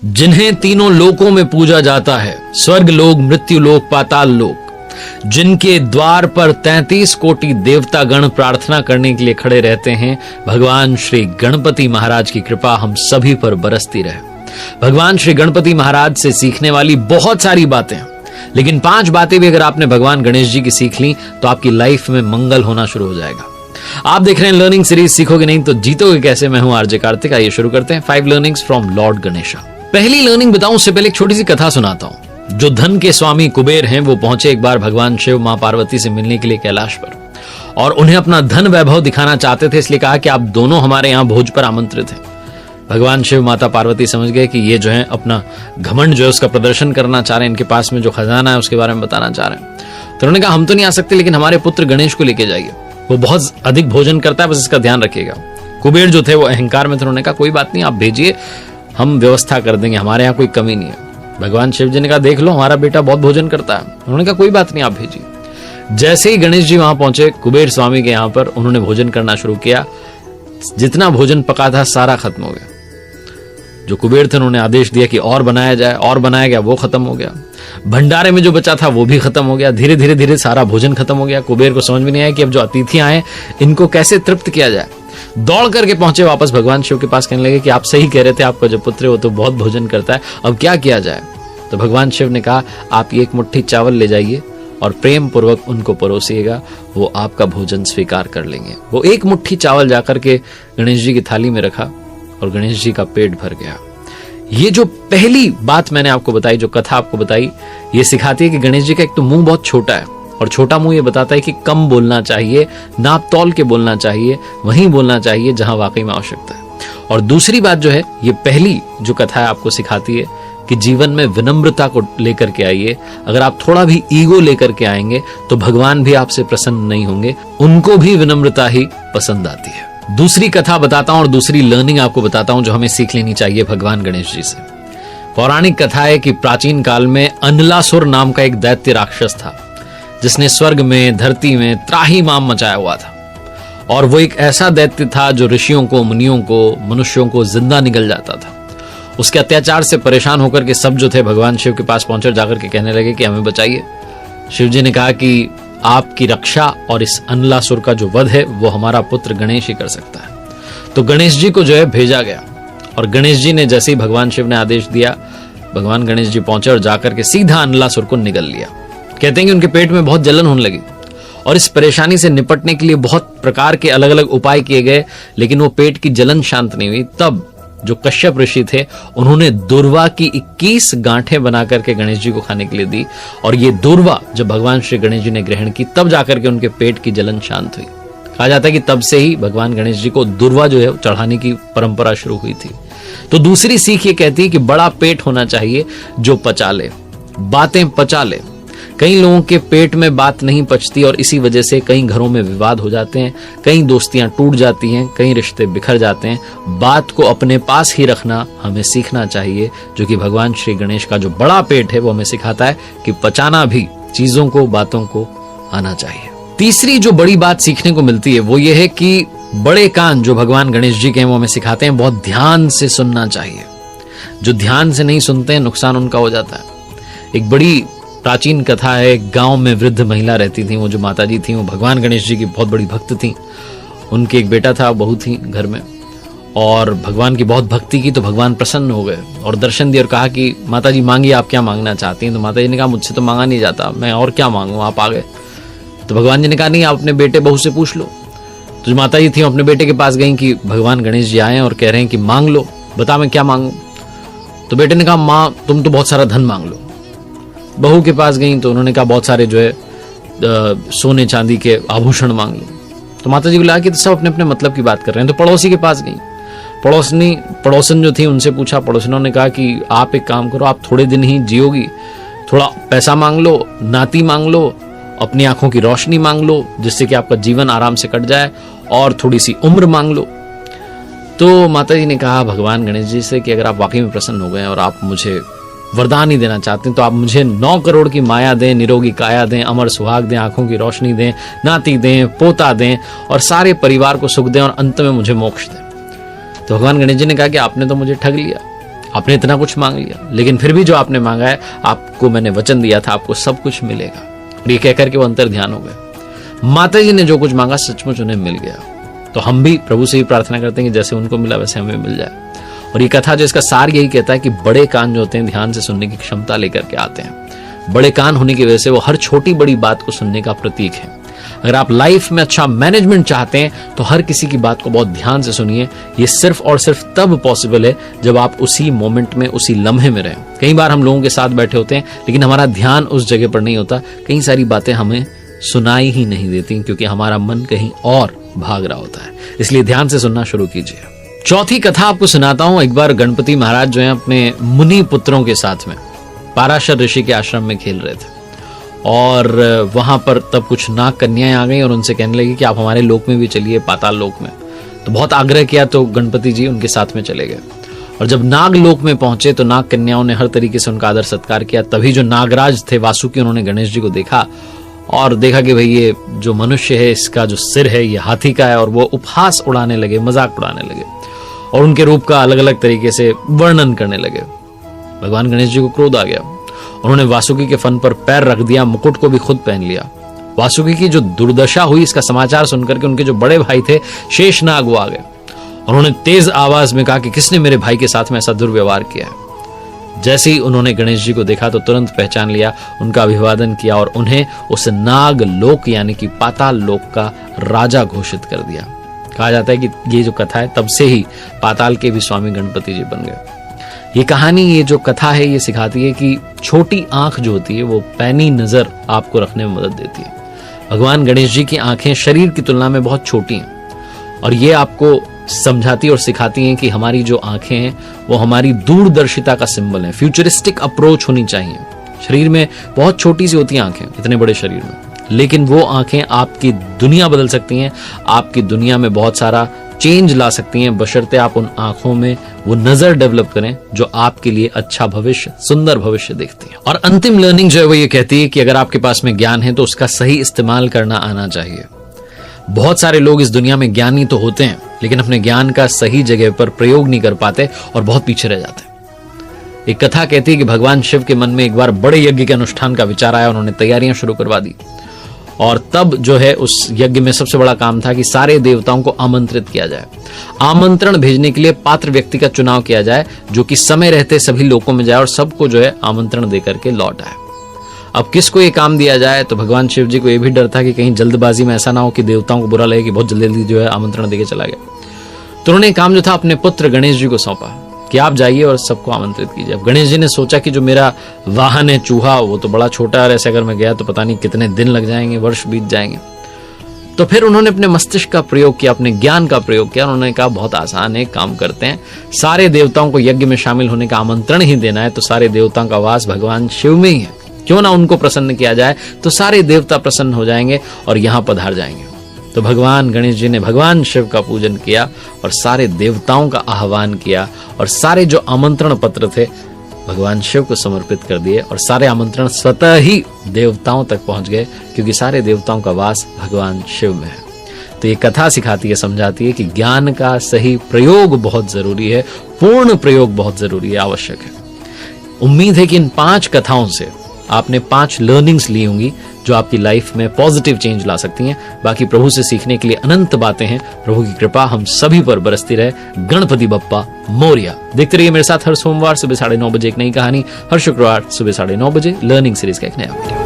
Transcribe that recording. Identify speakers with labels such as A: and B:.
A: जिन्हें तीनों लोकों में पूजा जाता है, स्वर्ग लोक, मृत्यु लोक, पाताल लोक, जिनके द्वार पर 33 कोटि देवता गण प्रार्थना करने के लिए खड़े रहते हैं, भगवान श्री गणपति महाराज की कृपा हम सभी पर बरसती रहे। भगवान श्री गणपति महाराज से सीखने वाली बहुत सारी बातें, लेकिन 5 बातें भी अगर आपने भगवान गणेश जी की सीख ली तो आपकी लाइफ में मंगल होना शुरू हो जाएगा। आप देख रहे हैं लर्निंग सीरीज सीखोगे नहीं तो जीतोगे कैसे। मैं हूं आरजे कार्तिक। आइए शुरू करते हैं 5 लर्निंग्स फ्रॉम लॉर्ड गणेशा। पहली लर्निंग बताऊं उससे पहले एक छोटी सी कथा सुनाता हूं। जो धन के स्वामी कुबेर हैं वो पहुंचे एक बार भगवान शिव मां पार्वती से मिलने के लिए कैलाश पर, और उन्हें अपना धन वैभव दिखाना चाहते थे, इसलिए कहा कि आप दोनों हमारे यहां भोज पर आमंत्रित हैं। भगवान शिव माता पार्वती समझ गए कि ये जो है अपना घमंड जो है उसका प्रदर्शन करना चाह रहे हैं, इनके पास में जो खजाना है उसके बारे में बताना चाह रहे हैं। तो उन्होंने कहा हम तो नहीं आ सकते, लेकिन हमारे पुत्र गणेश को लेके जाइए, वो बहुत अधिक भोजन करता है, बस इसका ध्यान रखिएगा। कुबेर जो थे वो अहंकार में थे, उन्होंने कहा कोई बात नहीं, आप भेजिए, हम व्यवस्था कर देंगे, हमारे यहाँ कोई कमी नहीं है। भगवान शिव जी ने कहा देख लो हमारा बेटा बहुत भोजन करता है। उन्होंने कहा कोई बात नहीं, आप भेजिए। जैसे ही गणेश जी वहां पहुंचे कुबेर स्वामी के यहाँ पर, उन्होंने भोजन करना शुरू किया। जितना भोजन पका था सारा खत्म हो गया। जो कुबेर थे उन्होंने आदेश दिया कि और बनाया जाए, और बनाया गया, वो खत्म हो गया। भंडारे में जो बचा था वो भी खत्म हो गया। धीरे धीरे धीरे सारा भोजन खत्म हो गया। कुबेर को समझ में नहीं आया कि अब जो अतिथि आए इनको कैसे तृप्त किया जाए। दौड़ करके पहुंचे वापस भगवान शिव के पास, कहने लगे कि आप सही कह रहे थे, आपका जो पुत्र है वो तो बहुत भोजन करता है, अब क्या किया जाए। तो भगवान शिव ने कहा आप एक मुट्ठी चावल ले जाइए और प्रेम पूर्वक उनको परोसिएगा, वो आपका भोजन स्वीकार कर लेंगे। वो एक मुट्ठी चावल जाकर के गणेश जी की थाली में रखा और गणेश जी का पेट भर गया। ये जो पहली बात मैंने आपको बताई, जो कथा आपको बताई, ये सिखाती है कि गणेश जी का एक तो मुंह बहुत छोटा है, और छोटा मुंह ये बताता है कि कम बोलना चाहिए, नाप तौल के बोलना चाहिए, वहीं बोलना चाहिए जहां वाकई में आवश्यकता है। और दूसरी बात जो है, ये पहली जो कथा है आपको सिखाती है कि जीवन में विनम्रता को लेकर के आइए। अगर आप थोड़ा भी ईगो लेकर के आएंगे तो भगवान भी आपसे प्रसन्न नहीं होंगे, उनको भी विनम्रता ही पसंद आती है। दूसरी कथा बताता हूं और दूसरी लर्निंग आपको बताता हूं जो हमें सीख लेनी चाहिए भगवान गणेश जी से। पौराणिक कथा है कि प्राचीन काल में अनलासुर नाम का एक दैत्य राक्षस था, जिसने स्वर्ग में, धरती में त्राहिमाम मचाया हुआ था। और वो एक ऐसा दैत्य था जो ऋषियों को, मुनियों को, मनुष्यों को जिंदा निगल जाता था। उसके अत्याचार से परेशान होकर के सब जो थे भगवान शिव के पास पहुंचे, जाकर के कहने लगे कि हमें बचाइए। शिव जी ने कहा कि आपकी रक्षा और इस अनलासुर का जो वध है वो हमारा पुत्र गणेश ही कर सकता है। तो गणेश जी को जो है भेजा गया, और गणेश जी ने जैसे ही भगवान शिव ने आदेश दिया, भगवान गणेश जी पहुंचे और जाकर के सीधा अनलासुर को निगल लिया। कहते हैं कि उनके पेट में बहुत जलन होने लगी, और इस परेशानी से निपटने के लिए बहुत प्रकार के अलग अलग उपाय किए गए, लेकिन वो पेट की जलन शांत नहीं हुई। तब जो कश्यप ऋषि थे उन्होंने दूर्वा की 21 गांठें बना करके गणेश जी को खाने के लिए दी, और ये दूर्वा जब भगवान श्री गणेश जी ने ग्रहण की तब जाकर के उनके पेट की जलन शांत हुई। कहा जाता है कि तब से ही भगवान गणेश जी को दूर्वा जो है चढ़ाने की परंपरा शुरू हुई थी। तो दूसरी सीख ये कहती है कि बड़ा पेट होना चाहिए जो पचा ले, बातें पचा ले। कई लोगों के पेट में बात नहीं पचती, और इसी वजह से कई घरों में विवाद हो जाते हैं, कई दोस्तियां टूट जाती हैं, कई रिश्ते बिखर जाते हैं। बात को अपने पास ही रखना हमें सीखना चाहिए, जो कि भगवान श्री गणेश का जो बड़ा पेट है वो हमें सिखाता है कि पचाना भी चीजों को, बातों को आना चाहिए। तीसरी जो बड़ी बात सीखने को मिलती है वो ये है कि बड़े कान जो भगवान गणेश जी के हैं वो हमें सिखाते हैं बहुत ध्यान से सुनना चाहिए। जो ध्यान से नहीं सुनते हैं नुकसान उनका हो जाता है। एक बड़ी प्राचीन कथा है, एक गांव में वृद्ध महिला रहती थी। वो जो माताजी थी वो भगवान गणेश जी की बहुत बड़ी भक्त थी। उनके एक बेटा था, बहू थी घर में, और भगवान की बहुत भक्ति की, तो भगवान प्रसन्न हो गए और दर्शन दिए और कहा कि माताजी मांगिए, आप क्या मांगना चाहती हैं। तो माताजी ने कहा मुझसे तो मांगा नहीं जाता, मैं और क्या मांगू, आप आ गए। तो भगवान जी ने कहा नहीं, आप अपने बेटे बहू से पूछ लो। तो जो माताजी थी अपने बेटे के पास गई कि भगवान गणेश जी आए और कह रहे हैं कि मांग लो, बता मैं क्या मांगू। तो बेटे ने कहा माँ तुम तो बहुत सारा धन मांग लो। बहू के पास गई तो उन्होंने कहा बहुत सारे जो है सोने चांदी के आभूषण मांग लो। तो माता जी को लगा कि तो सब अपने अपने मतलब की बात कर रहे हैं। तो पड़ोसी के पास गई, पड़ोसन जो थी उनसे पूछा। पड़ोसनों ने कहा कि आप एक काम करो, आप थोड़े दिन ही जियोगी, थोड़ा पैसा मांग लो, नाती मांग लो, अपनी आंखों की रोशनी मांग लो, जिससे कि आपका जीवन आराम से कट जाए, और थोड़ी सी उम्र मांग लो। तो माता जी ने कहा भगवान गणेश जी से कि अगर आप वाकई में प्रसन्न हो गए और आप मुझे वरदान ही देना चाहते हैं तो आप मुझे 9 करोड़ की माया दें, निरोगी काया दें, अमर सुहाग दें, आंखों की रोशनी दें, नाती दें, पोता दें, और सारे परिवार को सुख दें, और अंत में मुझे मोक्ष दें। तो भगवान गणेश जी ने कहा कि आपने तो मुझे ठग लिया, आपने इतना कुछ मांग लिया, लेकिन फिर भी जो आपने मांगा है, आपको मैंने वचन दिया था आपको सब कुछ मिलेगा। और ये कहकर के वो अंतर ध्यान हो गए। माता जी ने जो कुछ मांगा सचमुच उन्हें मिल गया। तो हम भी प्रभु से ही प्रार्थना करते हैं कि जैसे उनको मिला वैसे हमें मिल जाए। और ये कथा जो इसका सार यही कहता है कि बड़े कान जो होते हैं ध्यान से सुनने की क्षमता लेकर के आते हैं। बड़े कान होने की वजह से वो हर छोटी बड़ी बात को सुनने का प्रतीक है। अगर आप लाइफ में अच्छा मैनेजमेंट चाहते हैं तो हर किसी की बात को बहुत ध्यान से सुनिए। ये सिर्फ और सिर्फ तब पॉसिबल है जब आप उसी मोमेंट में, उसी लम्हे में रहें। कई बार हम लोगों के साथ बैठे होते हैं लेकिन हमारा ध्यान उस जगह पर नहीं होता। कई सारी बातें हमें सुनाई ही नहीं देती क्योंकि हमारा मन कहीं और भाग रहा होता है। इसलिए ध्यान से सुनना शुरू कीजिए। चौथी कथा आपको सुनाता हूं। एक बार गणपति महाराज जो है अपने मुनि पुत्रों के साथ में पाराशर ऋषि के आश्रम में खेल रहे थे और वहां पर तब कुछ नाग कन्याएं आ गई और उनसे कहने लगी कि आप हमारे लोक में भी चलिए, पाताल लोक में। तो बहुत आग्रह किया तो गणपति जी उनके साथ में चले गए। और जब नाग लोक में पहुंचे तो नाग कन्याओं ने हर तरीके से उनका आदर सत्कार किया। तभी जो नागराज थे वासुकी, उन्होंने गणेश जी को देखा और देखा कि भाई ये जो मनुष्य है इसका जो सिर है ये हाथी का है। और वो उपहास उड़ाने लगे, मजाक उड़ाने लगे और उनके रूप का अलग अलग तरीके से वर्णन करने लगे। भगवान गणेश जी को क्रोध आ गया। उन्होंने वासुकी के फन पर पैर रख दिया, मुकुट को भी खुद पहन लिया। वासुकी की जो दुर्दशा हुई इसका समाचार सुनकर के उनके जो बड़े भाई थे शेषनाग वो आ गए। उन्होंने तेज आवाज में कहा कि किसने मेरे भाई के साथ में ऐसा दुर्व्यवहार किया है। जैसे ही उन्होंने गणेश जी को देखा तो तुरंत पहचान लिया, उनका अभिवादन किया और उन्हें उस नाग लोक यानी कि पाताल लोक का राजा घोषित कर दिया। कहा जाता है कि ये जो कथा है तब से ही पाताल के भी स्वामी गणपति जी बन गए। ये कहानी, ये जो कथा है ये सिखाती है कि छोटी आंख जो होती है वो पैनी नजर आपको रखने में मदद देती है। भगवान गणेश जी की आंखें शरीर की तुलना में बहुत छोटी हैं और ये आपको समझाती और सिखाती हैं कि हमारी जो आंखें हैं वो हमारी दूरदर्शिता का सिंबल है। फ्यूचरिस्टिक अप्रोच होनी चाहिए। शरीर में बहुत छोटी सी होती हैं आंखें इतने बड़े शरीर में, लेकिन वो आंखें आपकी दुनिया बदल सकती हैं, आपकी दुनिया में बहुत सारा चेंज ला सकती हैं, बशर्ते आप उन आंखों में वो नजर डेवलप करें जो आपके लिए अच्छा भविष्य, सुंदर भविष्य देखती है। और अंतिम लर्निंग जो है वो ये कहती है कि अगर आपके पास में ज्ञान है तो उसका सही इस्तेमाल करना आना चाहिए। बहुत सारे लोग इस दुनिया में ज्ञानी तो होते हैं लेकिन अपने ज्ञान का सही जगह पर प्रयोग नहीं कर पाते और बहुत पीछे रह जाते हैं। एक कथा कहती है कि भगवान शिव के मन में एक बार बड़े यज्ञ के अनुष्ठान का विचार आया। उन्होंने तैयारियां शुरू करवा दी और तब जो है उस यज्ञ में सबसे बड़ा काम था कि सारे देवताओं को आमंत्रित किया जाए। आमंत्रण भेजने के लिए पात्र व्यक्ति का चुनाव किया जाए जो कि समय रहते सभी लोकों में जाए और सबको जो है आमंत्रण देकर के लौट आए। अब किसको ये काम दिया जाए? तो भगवान शिव जी को यह भी डर था कि कहीं जल्दबाजी में ऐसा ना हो कि देवताओं को बुरा लगे कि बहुत जल्दी जल्दी जो है आमंत्रण देके चला गया। तो उन्होंने काम जो था अपने पुत्र गणेश जी को सौंपा कि आप जाइए और सबको आमंत्रित कीजिए। अब गणेश जी ने सोचा कि जो मेरा वाहन है चूहा वो तो बड़ा छोटा है, ऐसे अगर मैं गया तो पता नहीं कितने दिन लग जाएंगे, वर्ष बीत जाएंगे। तो फिर उन्होंने अपने मस्तिष्क का प्रयोग किया, अपने ज्ञान का प्रयोग किया। उन्होंने कहा बहुत आसान है, काम करते हैं, सारे देवताओं को यज्ञ में शामिल होने का आमंत्रण ही देना है। तो सारे देवताओं का वास भगवान शिव में ही है, क्यों ना उनको प्रसन्न किया जाए, तो सारे देवता प्रसन्न हो जाएंगे और यहां पधार जाएंगे। तो भगवान गणेश जी ने भगवान शिव का पूजन किया और सारे देवताओं का आह्वान किया और सारे जो आमंत्रण पत्र थे भगवान शिव को समर्पित कर दिए और सारे आमंत्रण स्वतः ही देवताओं तक पहुंच गए क्योंकि सारे देवताओं का वास भगवान शिव में है। तो ये कथा सिखाती है, समझाती है कि ज्ञान का सही प्रयोग बहुत जरूरी है, पूर्ण प्रयोग बहुत जरूरी है, आवश्यक है। उम्मीद है कि इन 5 कथाओं से आपने 5 लर्निंग्स ली होंगी जो आपकी लाइफ में पॉजिटिव चेंज ला सकती हैं। बाकी प्रभु से सीखने के लिए अनंत बातें हैं। प्रभु की कृपा हम सभी पर बरसती रहे। गणपति बप्पा मोरिया। देखते रहिए मेरे साथ हर सोमवार सुबह 9:30 बजे एक नई कहानी, हर शुक्रवार सुबह 9:30 बजे लर्निंग सीरीज का एक नया वीडियो।